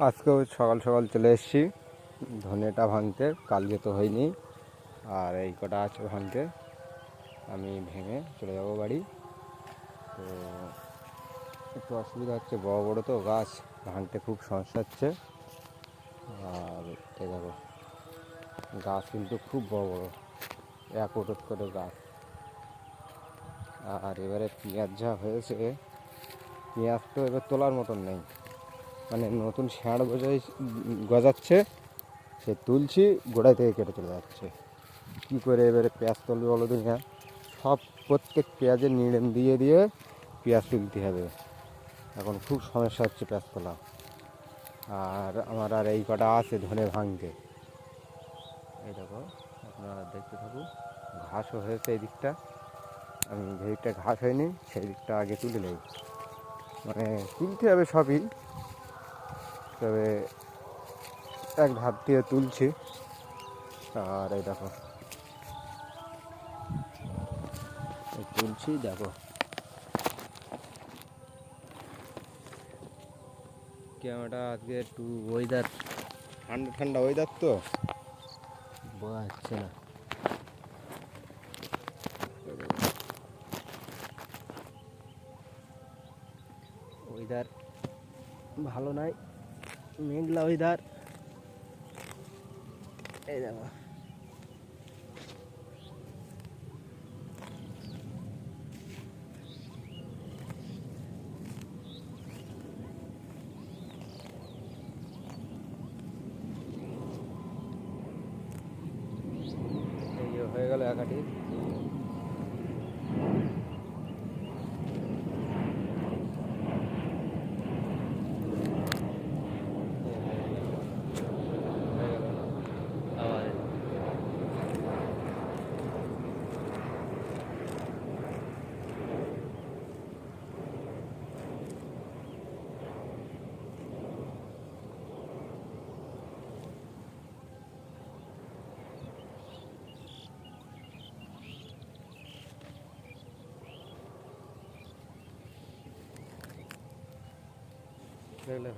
আজকেও সকাল সকাল চলে এসেছি ধনেটা ভাঙতে। কালকে তো হয়নি, আর এই কটা আছে ভাঙতে। আমি ভেঙে চলে যাব বাড়ি। তো একটু অসুবিধা হচ্ছে, বড় বড় তো গাছ, ভাঙতে খুব সমস্যা হচ্ছে। আর এই দেখো, গাছ কিন্তু খুব বড় বড়, এক ওটত করে গাছ। আর এবারে পেঁয়াজ যা হয়েছে, পেঁয়াজ তো এবার তোলার মতন নেই। মানে নতুন ষাঁড় গজাচ্ছে, সে তুলছি, গোড়ায় থেকে কেটে চলে যাচ্ছে। কী করে এবারে পেঁয়াজ তুলবে বলো দুনিয়া? সব প্রত্যেক পেঁয়াজের নিড়েন দিয়ে দিয়ে পেঁয়াজ তুলতে হবে। এখন খুব সমস্যা হচ্ছে পেঁয়াজ তোলা। আর আমার আর এই কটা আছে ধনে ভাঙতে। এই দেখো, আপনারা দেখতে থাকুন। ঘাসও হয়েছে এই দিকটা, আমি যে দিকটা ঘাস হয়নি সেই দিকটা আগে তুলে নেই। মানে তুলতে হবে সবই, তবে এক ধাপ দিয়ে তুলছি। আর এই দেখো, তুলছি, দেখো ক্যামেরাটা আজকে একটু ওয়েদার ঠান্ডা ঠান্ডা ওয়েদার, তো বোঝা যাচ্ছে না। ওয়েদার ভালো নাই, মেঘলা ওয়েদার। এই দেখো, এই যে হয়ে গেল একাটি।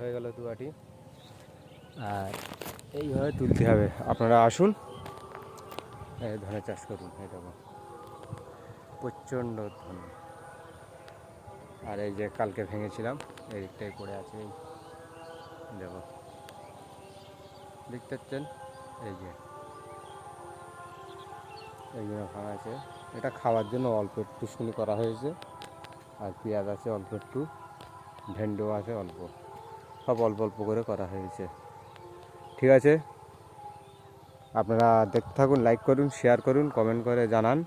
হয়ে গেল দু আটি। আর এইভাবে তুলতে হবে। আপনারা আসুন, ধানের চাষ করুন। এই দেখো, প্রচণ্ড ধান। আর এই যে কালকে ভেঙেছিলাম, এই দিকটাই পড়ে আছে। এই দেখো, দেখতে পাচ্ছেন? এই যে এইগুলো ভাঙা আছে। এটা খাওয়ার জন্য অল্প একটু শুনি করা হয়েছে। আর পেঁয়াজ আছে অল্প একটু, ভেন্ডো আছে অল্প, সব অল্প অল্প করে করা হয়েছে। ঠিক আছে, আপনারা দেখতে থাকুন, লাইক করুন, শেয়ার করুন, কমেন্ট করে জানান।